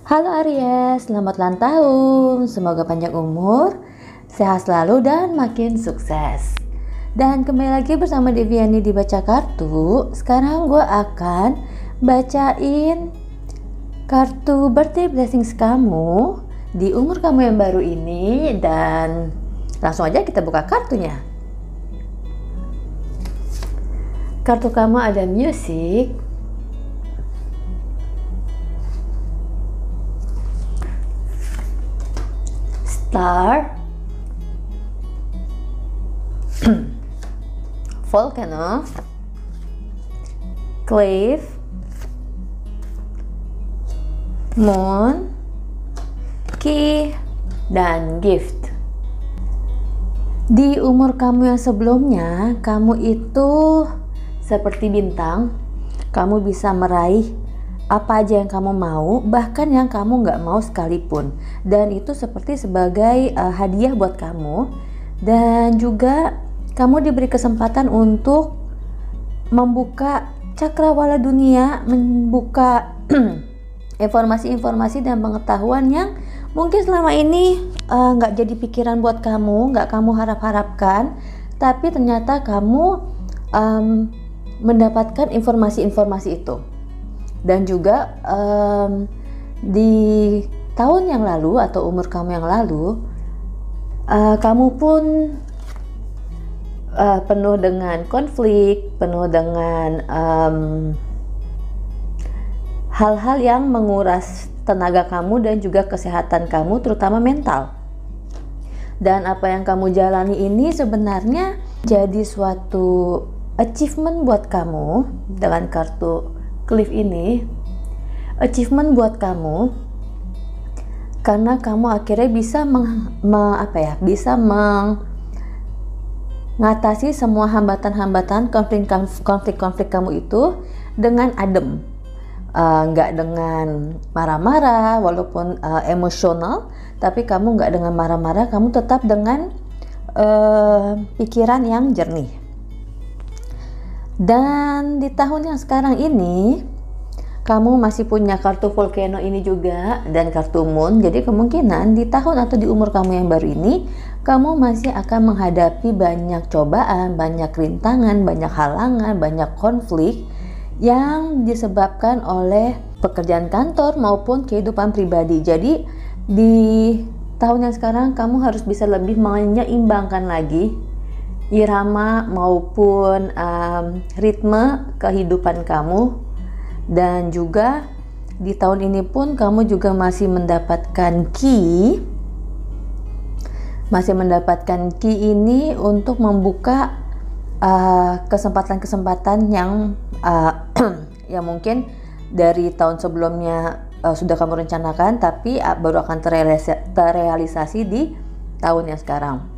Halo Aries, selamat ulang tahun. Semoga panjang umur, sehat selalu dan makin sukses. Dan kembali lagi bersama Deviani di Baca Kartu. Sekarang gue akan bacain kartu birthday blessings kamu di umur kamu yang baru ini. Dan langsung aja kita buka kartunya. Kartu kamu ada music, star, volcano, cliff, moon, key, dan gift. Di umur kamu yang sebelumnya, kamu itu seperti bintang. Kamu bisa meraih apa aja yang kamu mau, bahkan yang kamu nggak mau sekalipun. Dan itu seperti sebagai hadiah buat kamu. Dan juga kamu diberi kesempatan untuk membuka cakrawala dunia, membuka informasi-informasi dan pengetahuan yang mungkin selama ini nggak jadi pikiran buat kamu, nggak kamu harap-harapkan, tapi ternyata kamu mendapatkan informasi-informasi itu. Dan juga di tahun yang lalu atau umur kamu yang lalu, kamu pun penuh dengan konflik, penuh dengan hal-hal yang menguras tenaga kamu dan juga kesehatan kamu, terutama mental. Dan apa yang kamu jalani ini sebenarnya jadi suatu achievement buat kamu. Dengan kartu cliff ini, achievement buat kamu karena kamu akhirnya bisa bisa mengatasi semua hambatan-hambatan, konflik kamu itu dengan adem, nggak dengan marah-marah, walaupun emosional, tapi kamu nggak dengan marah-marah, kamu tetap dengan pikiran yang jernih. Dan di tahun yang sekarang ini kamu masih punya kartu volcano ini juga dan kartu moon. Jadi kemungkinan di tahun atau di umur kamu yang baru ini, kamu masih akan menghadapi banyak cobaan, banyak rintangan, banyak halangan, banyak konflik yang disebabkan oleh pekerjaan kantor maupun kehidupan pribadi. Jadi di tahun yang sekarang kamu harus bisa lebih menyeimbangkan lagi irama maupun ritme kehidupan kamu. Dan juga di tahun ini pun kamu juga masih mendapatkan key ini untuk membuka kesempatan-kesempatan yang yang mungkin dari tahun sebelumnya sudah kamu rencanakan, tapi baru akan terrealisasi di tahun yang sekarang.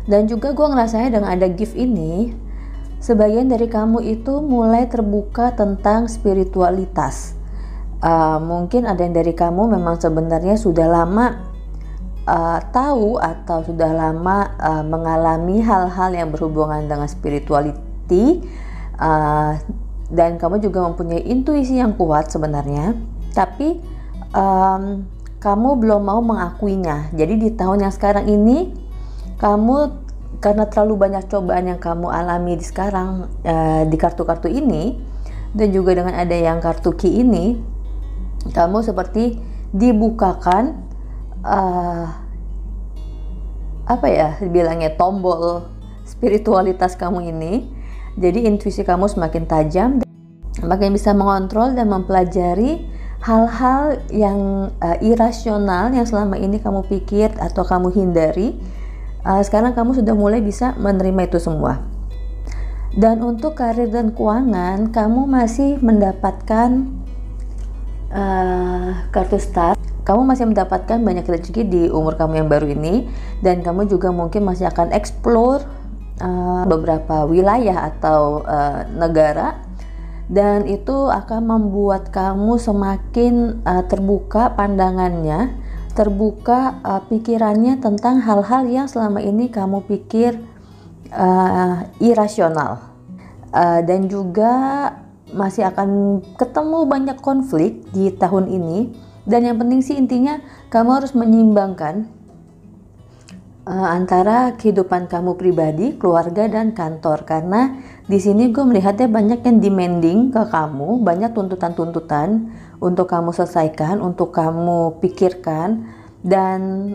Dan juga gue ngerasanya dengan ada gift ini, sebagian dari kamu itu mulai terbuka tentang spiritualitas. Mungkin ada yang dari kamu memang sebenarnya sudah lama tahu atau sudah lama mengalami hal-hal yang berhubungan dengan spirituality, dan kamu juga mempunyai intuisi yang kuat sebenarnya, tapi kamu belum mau mengakuinya. Jadi di tahun yang sekarang ini, kamu karena terlalu banyak cobaan yang kamu alami di sekarang di kartu-kartu ini, dan juga dengan ada yang kartu key ini, kamu seperti dibukakan bilangnya tombol spiritualitas kamu ini. Jadi intuisi kamu semakin tajam, makin bisa mengontrol dan mempelajari hal-hal yang irasional yang selama ini kamu pikir atau kamu hindari. Sekarang kamu sudah mulai bisa menerima itu semua. Dan untuk karir dan keuangan, kamu masih mendapatkan kartu star. Kamu masih mendapatkan banyak rezeki di umur kamu yang baru ini, dan kamu juga mungkin masih akan explore beberapa wilayah atau negara, dan itu akan membuat kamu semakin terbuka pandangannya, terbuka pikirannya tentang hal-hal yang selama ini kamu pikir irasional. Dan juga masih akan ketemu banyak konflik di tahun ini, Dan yang penting sih intinya kamu harus menyeimbangkan antara kehidupan kamu pribadi, keluarga, dan kantor. Karena di sini gue melihatnya banyak yang demanding ke kamu, banyak tuntutan-tuntutan untuk kamu selesaikan, untuk kamu pikirkan, dan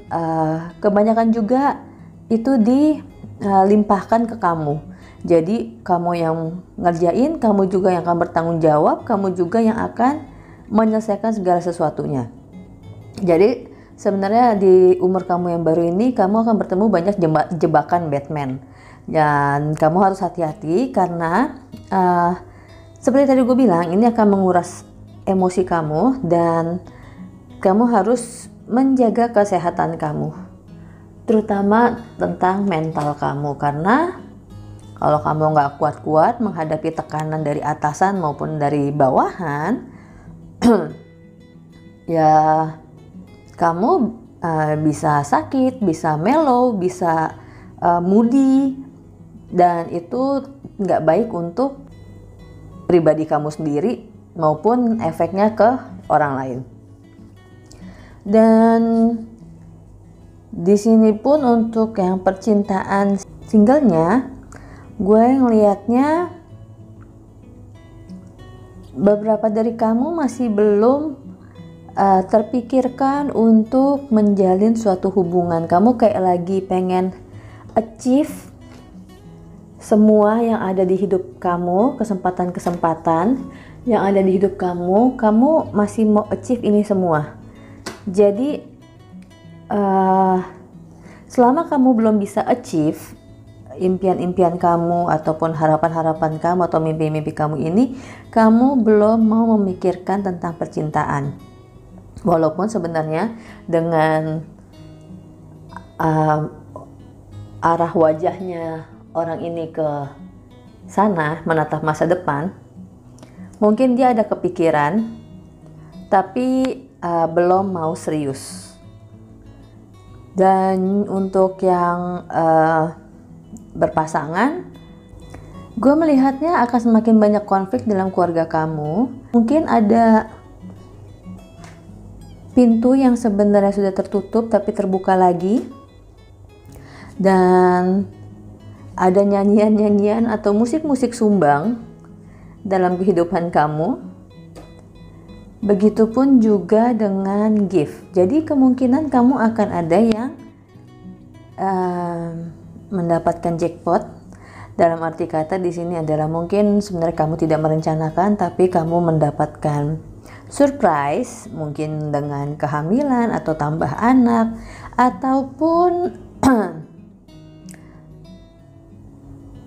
kebanyakan juga itu dilimpahkan ke kamu. Jadi kamu yang ngerjain, kamu juga yang akan bertanggung jawab, kamu juga yang akan menyelesaikan segala sesuatunya. Jadi sebenarnya di umur kamu yang baru ini, kamu akan bertemu banyak jebakan Batman. Dan kamu harus hati-hati karena seperti tadi gue bilang, ini akan menguras emosi kamu dan kamu harus menjaga kesehatan kamu. Terutama tentang mental kamu, karena kalau kamu nggak kuat-kuat menghadapi tekanan dari atasan maupun dari bawahan, ya kamu bisa sakit, bisa mellow, bisa moody, dan itu nggak baik untuk pribadi kamu sendiri maupun efeknya ke orang lain. Dan di sini pun untuk yang percintaan singlenya, gue ngelihatnya beberapa dari kamu masih belum terpikirkan untuk menjalin suatu hubungan. Kamu kayak lagi pengen achieve semua yang ada di hidup kamu, kesempatan-kesempatan yang ada di hidup kamu, kamu masih mau achieve ini semua. Jadi selama kamu belum bisa achieve impian-impian kamu ataupun harapan-harapan kamu atau mimpi-mimpi kamu ini, kamu belum mau memikirkan tentang percintaan. Walaupun sebenarnya dengan arah wajahnya orang ini ke sana menatap masa depan, mungkin dia ada kepikiran tapi belum mau serius. Dan untuk yang berpasangan, gue melihatnya akan semakin banyak konflik dalam keluarga kamu. Mungkin ada pintu yang sebenarnya sudah tertutup tapi terbuka lagi, dan ada nyanyian-nyanyian atau musik-musik sumbang dalam kehidupan kamu. Begitupun juga dengan gift. Jadi kemungkinan kamu akan ada yang mendapatkan jackpot. Dalam arti kata di sini adalah mungkin sebenarnya kamu tidak merencanakan, tapi kamu mendapatkan surprise, mungkin dengan kehamilan atau tambah anak, ataupun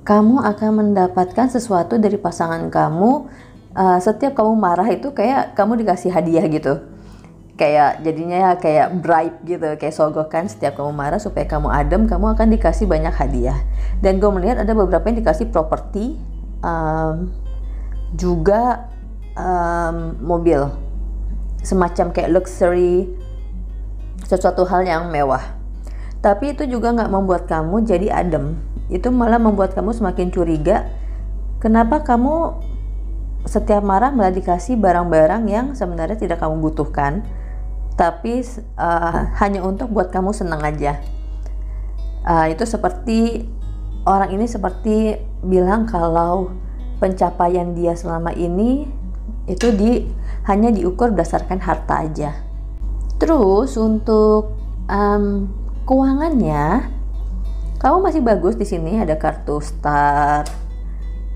kamu akan mendapatkan sesuatu dari pasangan kamu. Setiap kamu marah itu kayak kamu dikasih hadiah gitu, kayak jadinya ya kayak bribe gitu, kayak sogokan. Setiap kamu marah supaya kamu adem, kamu akan dikasih banyak hadiah. Dan gue melihat ada beberapa yang dikasih properti, juga mobil, semacam kayak luxury, sesuatu hal yang mewah. Tapi itu juga nggak membuat kamu jadi adem, itu malah membuat kamu semakin curiga. Kenapa kamu setiap marah malah dikasih barang-barang yang sebenarnya tidak kamu butuhkan, tapi hanya untuk buat kamu senang aja. Itu seperti orang ini seperti bilang kalau pencapaian dia selama ini itu hanya diukur berdasarkan harta aja. Terus untuk keuangannya, kamu masih bagus di sini. Ada kartu start,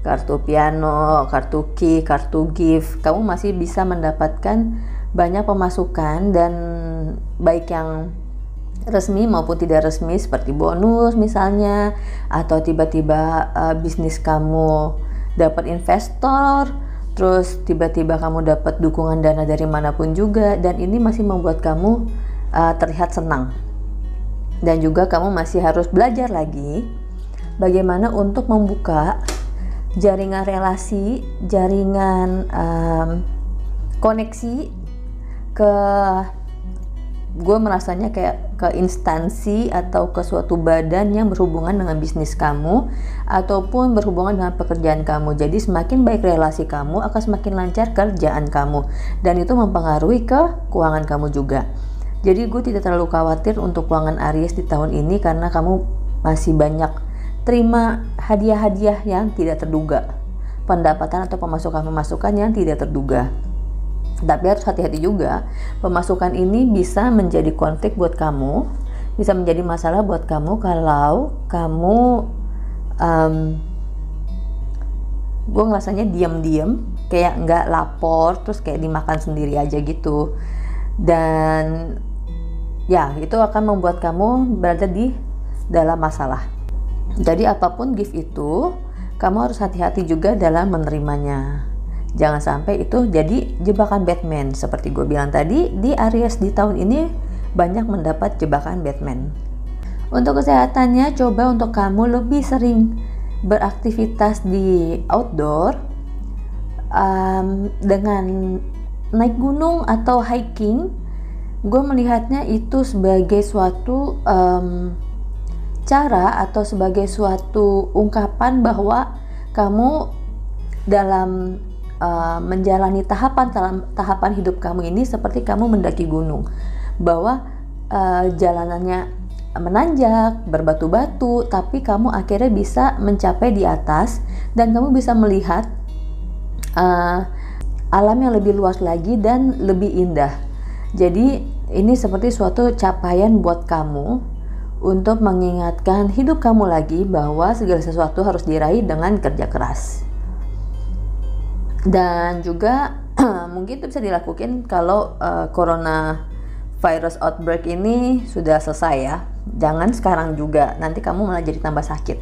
kartu piano, kartu key, kartu gift. Kamu masih bisa mendapatkan banyak pemasukan, dan baik yang resmi maupun tidak resmi, seperti bonus misalnya, atau tiba-tiba bisnis kamu dapat investor, terus tiba-tiba kamu dapat dukungan dana dari manapun juga, dan ini masih membuat kamu terlihat senang. Dan juga kamu masih harus belajar lagi bagaimana untuk membuka jaringan relasi, jaringan koneksi ke gue merasanya kayak ke instansi atau ke suatu badan yang berhubungan dengan bisnis kamu ataupun berhubungan dengan pekerjaan kamu. Jadi semakin baik relasi kamu akan semakin lancar kerjaan kamu, dan itu mempengaruhi ke keuangan kamu juga. Jadi gue tidak terlalu khawatir untuk keuangan Aries di tahun ini karena kamu masih banyak terima hadiah-hadiah yang tidak terduga, pendapatan atau pemasukan-pemasukan yang tidak terduga. Tapi harus hati-hati juga, pemasukan ini bisa menjadi konflik buat kamu, bisa menjadi masalah buat kamu kalau kamu gue ngerasanya diam-diam, kayak nggak lapor, terus kayak dimakan sendiri aja gitu. Dan ya, itu akan membuat kamu berada di dalam masalah. Jadi apapun gift itu, kamu harus hati-hati juga dalam menerimanya. Jangan sampai itu jadi jebakan Batman. Seperti gue bilang tadi, di Aries di tahun ini banyak mendapat jebakan Batman. Untuk kesehatannya, coba untuk kamu lebih sering beraktivitas di outdoor, dengan naik gunung atau hiking. Gue melihatnya itu sebagai suatu cara atau sebagai suatu ungkapan bahwa kamu dalam menjalani tahapan hidup kamu ini seperti kamu mendaki gunung, bahwa jalanannya menanjak, berbatu-batu, tapi kamu akhirnya bisa mencapai di atas dan kamu bisa melihat alam yang lebih luas lagi dan lebih indah. Jadi ini seperti suatu capaian buat kamu untuk mengingatkan hidup kamu lagi bahwa segala sesuatu harus diraih dengan kerja keras. Dan juga mungkin itu bisa dilakukan kalau coronavirus outbreak ini sudah selesai ya. Jangan sekarang juga, nanti kamu malah jadi tambah sakit.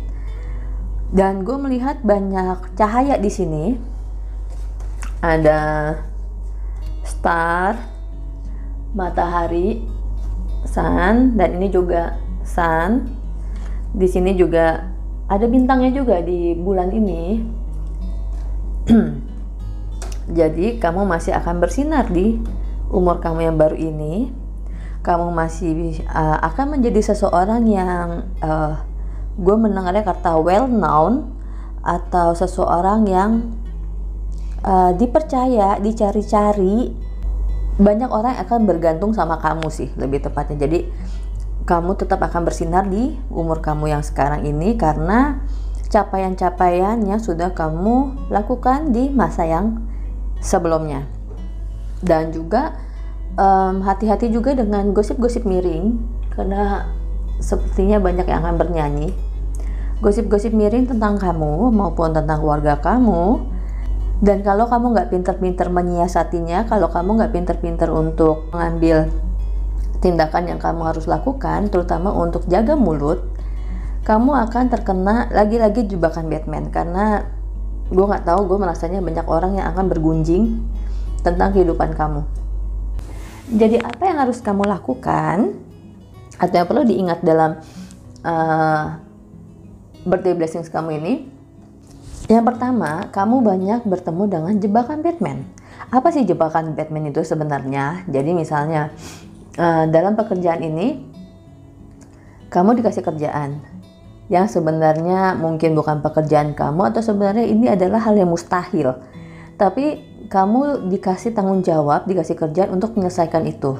Dan gue melihat banyak cahaya di sini. Ada star, matahari, sun, dan ini juga sun. Di sini juga ada bintangnya juga di bulan ini. Jadi kamu masih akan bersinar di umur kamu yang baru ini. Kamu masih akan menjadi seseorang yang gue mendengarnya kata well known, atau seseorang yang dipercaya, dicari-cari. Banyak orang akan bergantung sama kamu sih, lebih tepatnya. Jadi kamu tetap akan bersinar di umur kamu yang sekarang ini karena capaian-capaian yang sudah kamu lakukan di masa yang sebelumnya. Dan juga hati-hati juga dengan gosip-gosip miring, karena sepertinya banyak yang akan bernyanyi gosip-gosip miring tentang kamu maupun tentang keluarga kamu. Dan kalau kamu nggak pinter-pinter menyiasatinya, kalau kamu nggak pinter-pinter untuk mengambil tindakan yang kamu harus lakukan, terutama untuk jaga mulut, kamu akan terkena lagi-lagi jebakan Batman. Karena gue nggak tahu, gue merasanya banyak orang yang akan bergunjing tentang kehidupan kamu. Jadi apa yang harus kamu lakukan atau yang perlu diingat dalam birthday blessings kamu ini? Yang pertama, kamu banyak bertemu dengan jebakan Batman. Apa sih jebakan Batman itu sebenarnya? Jadi misalnya dalam pekerjaan ini kamu dikasih kerjaan yang sebenarnya mungkin bukan pekerjaan kamu, atau sebenarnya ini adalah hal yang mustahil, tapi kamu dikasih tanggung jawab, dikasih kerjaan untuk menyelesaikan itu,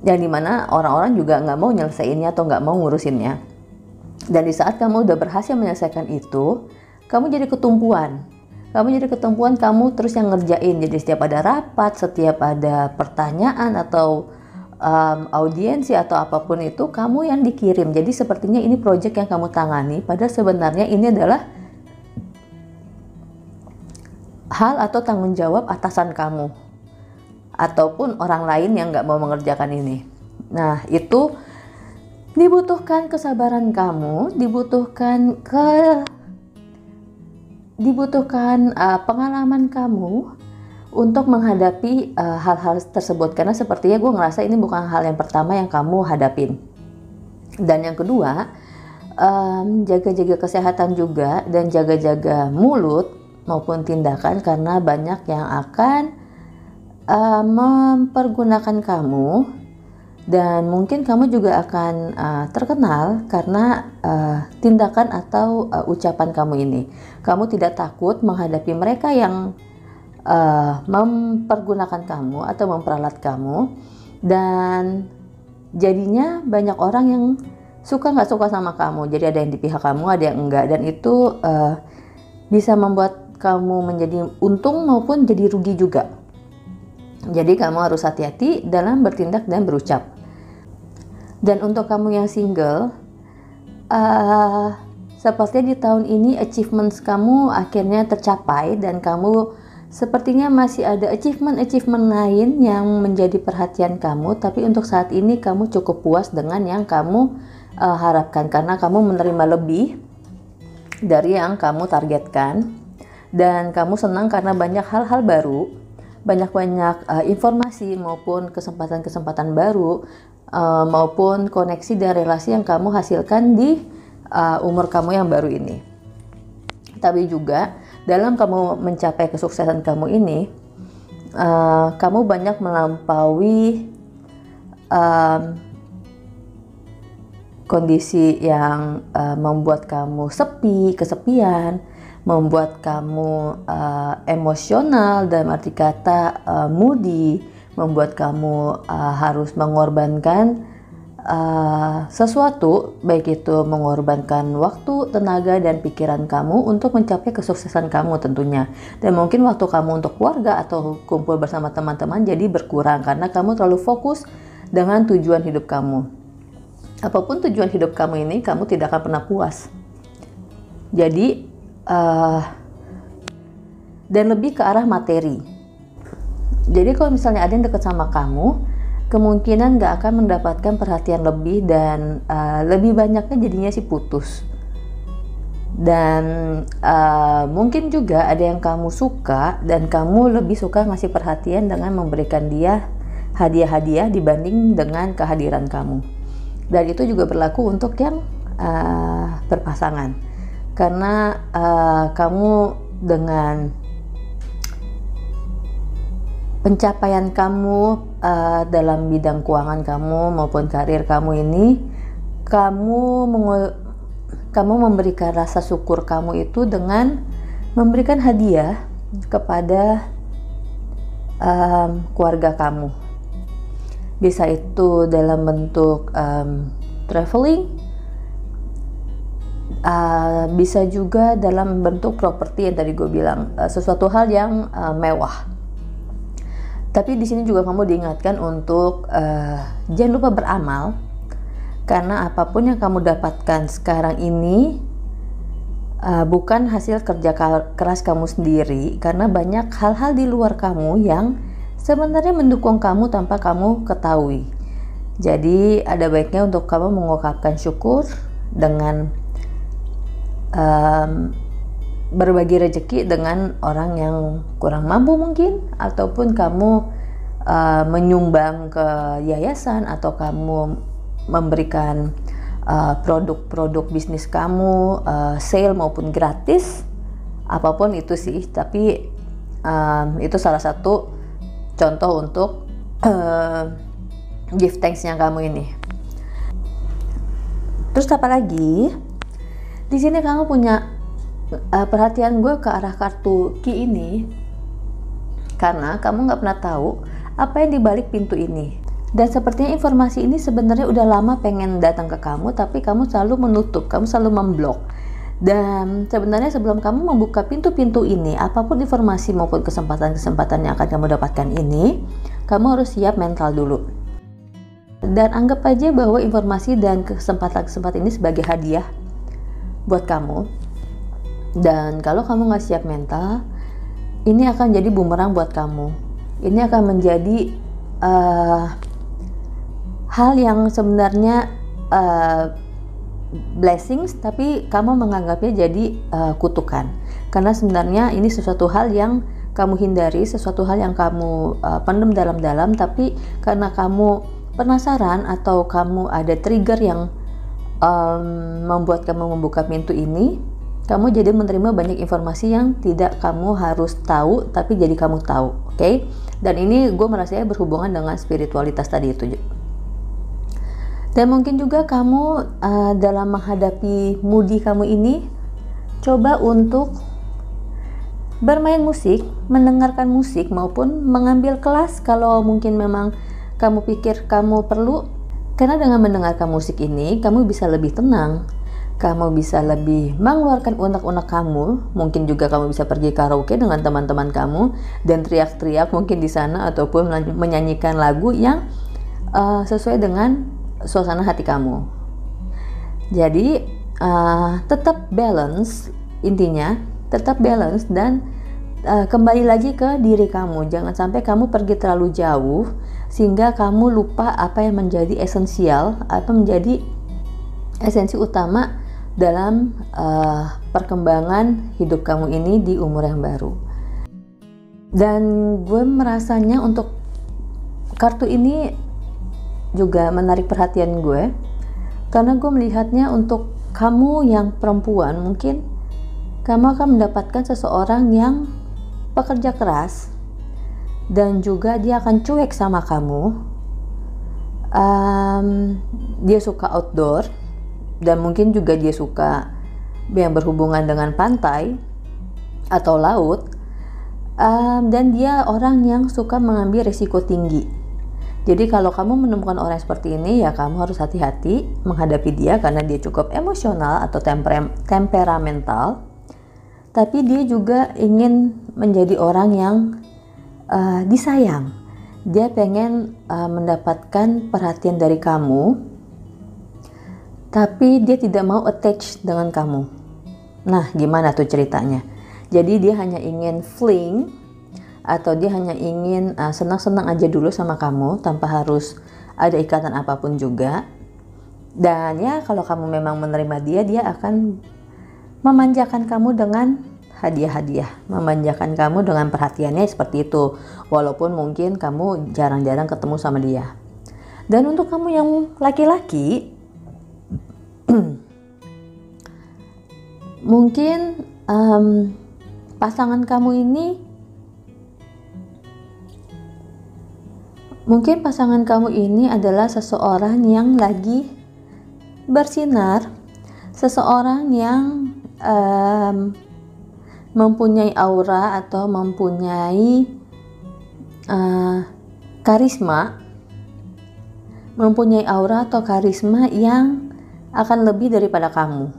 yang dimana orang-orang juga nggak mau nyelesainnya atau nggak mau ngurusinnya. Dan di saat kamu udah berhasil menyelesaikan itu, kamu jadi ketumpuan. Kamu terus yang ngerjain. Jadi setiap ada rapat, setiap ada pertanyaan atau audiensi atau apapun itu, kamu yang dikirim. Jadi sepertinya ini proyek yang kamu tangani, padahal sebenarnya ini adalah hal atau tanggung jawab atasan kamu ataupun orang lain yang nggak mau mengerjakan ini. Nah, itu dibutuhkan kesabaran kamu, dibutuhkan pengalaman kamu untuk menghadapi hal-hal tersebut. Karena sepertinya gue ngerasa ini bukan hal yang pertama yang kamu hadapin. Dan yang kedua, jaga-jaga kesehatan juga dan jaga-jaga mulut maupun tindakan, karena banyak yang akan mempergunakan kamu Dan mungkin kamu juga akan terkenal karena tindakan atau ucapan kamu ini. Kamu tidak takut menghadapi mereka yang mempergunakan kamu atau memperalat kamu, dan jadinya banyak orang yang suka nggak suka sama kamu. Jadi ada yang di pihak kamu, ada yang enggak, dan itu bisa membuat kamu menjadi untung maupun jadi rugi juga. Jadi kamu harus hati-hati dalam bertindak dan berucap. Dan untuk kamu yang single, sepertinya di tahun ini achievements kamu akhirnya tercapai, dan kamu sepertinya masih ada achievement lain yang menjadi perhatian kamu, tapi untuk saat ini kamu cukup puas dengan yang kamu harapkan, karena kamu menerima lebih dari yang kamu targetkan, dan kamu senang karena banyak hal-hal baru, banyak informasi maupun kesempatan-kesempatan baru, maupun koneksi dan relasi yang kamu hasilkan di umur kamu yang baru ini. Tapi juga dalam kamu mencapai kesuksesan kamu ini, kamu banyak melampaui kondisi yang membuat kamu kesepian, membuat kamu emosional dalam arti kata moody, membuat kamu harus mengorbankan sesuatu, baik itu mengorbankan waktu, tenaga, dan pikiran kamu untuk mencapai kesuksesan kamu tentunya. Dan mungkin waktu kamu untuk keluarga atau kumpul bersama teman-teman jadi berkurang karena kamu terlalu fokus dengan tujuan hidup kamu. Apapun tujuan hidup kamu ini, kamu tidak akan pernah puas. Jadi dan lebih ke arah materi. Jadi kalau misalnya ada yang dekat sama kamu, kemungkinan gak akan mendapatkan perhatian lebih, dan lebih banyaknya jadinya sih putus. Dan mungkin juga ada yang kamu suka, dan kamu lebih suka ngasih perhatian dengan memberikan dia hadiah-hadiah dibanding dengan kehadiran kamu. Dan itu juga berlaku untuk yang berpasangan, karena kamu dengan pencapaian kamu dalam bidang keuangan kamu maupun karir kamu ini, kamu memberikan rasa syukur kamu itu dengan memberikan hadiah kepada keluarga kamu. Bisa itu dalam bentuk traveling, bisa juga dalam bentuk properti yang tadi gue bilang, sesuatu hal yang mewah. Tapi di sini juga kamu diingatkan untuk jangan lupa beramal, karena apapun yang kamu dapatkan sekarang ini bukan hasil kerja keras kamu sendiri, karena banyak hal-hal di luar kamu yang sebenarnya mendukung kamu tanpa kamu ketahui. Jadi ada baiknya untuk kamu mengungkapkan syukur dengan berbagi rezeki dengan orang yang kurang mampu mungkin, ataupun kamu menyumbang ke yayasan, atau kamu memberikan produk-produk bisnis kamu, sale maupun gratis, apapun itu sih. Tapi itu salah satu contoh untuk give thanks-nya kamu ini. Terus apa lagi? Di sini kamu punya perhatian gue ke arah kartu key ini, karena kamu nggak pernah tahu apa yang dibalik pintu ini. Dan sepertinya informasi ini sebenarnya udah lama pengen datang ke kamu, tapi kamu selalu menutup, kamu selalu memblok. Dan sebenarnya sebelum kamu membuka pintu-pintu ini, apapun informasi maupun kesempatan-kesempatan yang akan kamu dapatkan ini, kamu harus siap mental dulu. Dan anggap aja bahwa informasi dan kesempatan-kesempatan ini sebagai hadiah buat kamu. Dan kalau kamu nggak siap mental, ini akan jadi bumerang buat kamu. Ini akan menjadi hal yang sebenarnya blessings, tapi kamu menganggapnya jadi kutukan. Karena sebenarnya ini sesuatu hal yang kamu hindari, sesuatu hal yang kamu pendam dalam-dalam, tapi karena kamu penasaran atau kamu ada trigger yang membuat kamu membuka pintu ini, kamu jadi menerima banyak informasi yang tidak kamu harus tahu, tapi jadi kamu tahu, oke? Dan ini gue merasanya berhubungan dengan spiritualitas tadi itu. Dan mungkin juga kamu dalam menghadapi moody kamu ini, coba untuk bermain musik, mendengarkan musik, maupun mengambil kelas kalau mungkin memang kamu pikir kamu perlu. Karena dengan mendengarkan musik ini, kamu bisa lebih tenang, kamu bisa lebih mengeluarkan unek-unek kamu. Mungkin juga kamu bisa pergi karaoke dengan teman-teman kamu dan teriak-teriak mungkin di sana, ataupun menyanyikan lagu yang sesuai dengan suasana hati kamu. Jadi tetap balance, intinya tetap balance, dan kembali lagi ke diri kamu. Jangan sampai kamu pergi terlalu jauh sehingga kamu lupa apa yang menjadi esensial atau menjadi esensi utama dalam perkembangan hidup kamu ini di umur yang baru. Dan gue merasanya untuk kartu ini juga menarik perhatian gue, karena gue melihatnya untuk kamu yang perempuan, mungkin kamu akan mendapatkan seseorang yang pekerja keras dan juga dia akan cuek sama kamu. Dia suka outdoor dan mungkin juga dia suka yang berhubungan dengan pantai atau laut, dan dia orang yang suka mengambil risiko tinggi. Jadi kalau kamu menemukan orang seperti ini, ya kamu harus hati-hati menghadapi dia, karena dia cukup emosional atau temperamental. Tapi dia juga ingin menjadi orang yang disayang. Dia pengen mendapatkan perhatian dari kamu, tapi dia tidak mau attach dengan kamu. Nah, gimana tuh ceritanya? Jadi dia hanya ingin fling, atau dia hanya ingin senang-senang aja dulu sama kamu tanpa harus ada ikatan apapun juga. Dan ya kalau kamu memang menerima dia, dia akan memanjakan kamu dengan hadiah-hadiah, memanjakan kamu dengan perhatiannya seperti itu, walaupun mungkin kamu jarang-jarang ketemu sama dia. Dan untuk kamu yang laki-laki, mungkin pasangan kamu ini adalah seseorang yang lagi bersinar, seseorang yang mempunyai aura atau mempunyai karisma, yang akan lebih daripada kamu.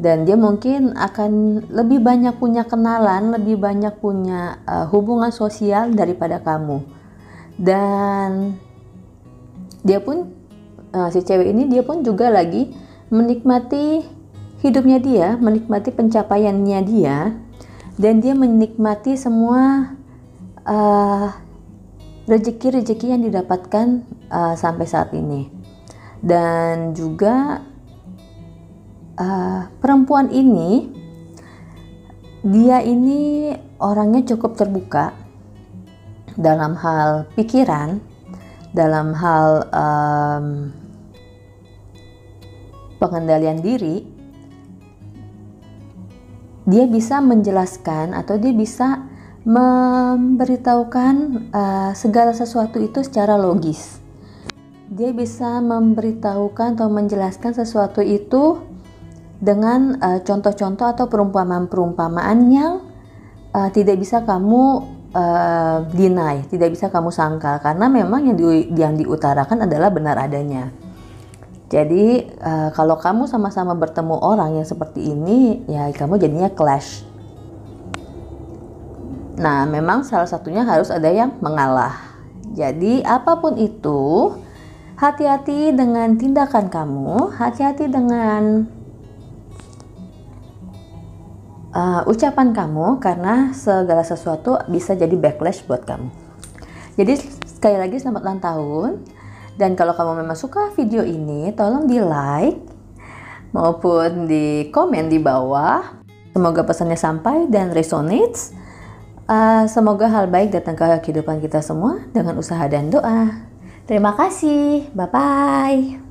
Dan dia mungkin akan lebih banyak punya kenalan, lebih banyak punya hubungan sosial daripada kamu. Dan dia pun si cewek ini, dia pun juga lagi menikmati hidupnya dia, menikmati pencapaiannya dia, dan dia menikmati semua rezeki-rezeki yang didapatkan sampai saat ini. Dan juga perempuan ini, dia ini orangnya cukup terbuka dalam hal pikiran, dalam hal pengendalian diri. Dia bisa menjelaskan atau dia bisa memberitahukan segala sesuatu itu secara logis. Dia bisa memberitahukan atau menjelaskan sesuatu itu dengan contoh-contoh atau perumpamaan-perumpamaan yang tidak bisa kamu deny, tidak bisa kamu sangkal, karena memang yang diutarakan adalah benar adanya. Jadi kalau kamu sama-sama bertemu orang yang seperti ini, ya kamu jadinya clash. Nah, memang salah satunya harus ada yang mengalah. Jadi apapun itu, hati-hati dengan tindakan kamu, hati-hati dengan ucapan kamu, karena segala sesuatu bisa jadi backlash buat kamu. Jadi sekali lagi selamat ulang tahun. Dan kalau kamu memang suka video ini, tolong di like maupun di komen di bawah. Semoga pesannya sampai dan resonates. Semoga hal baik datang ke kehidupan kita semua dengan usaha dan doa. Terima kasih, bye-bye.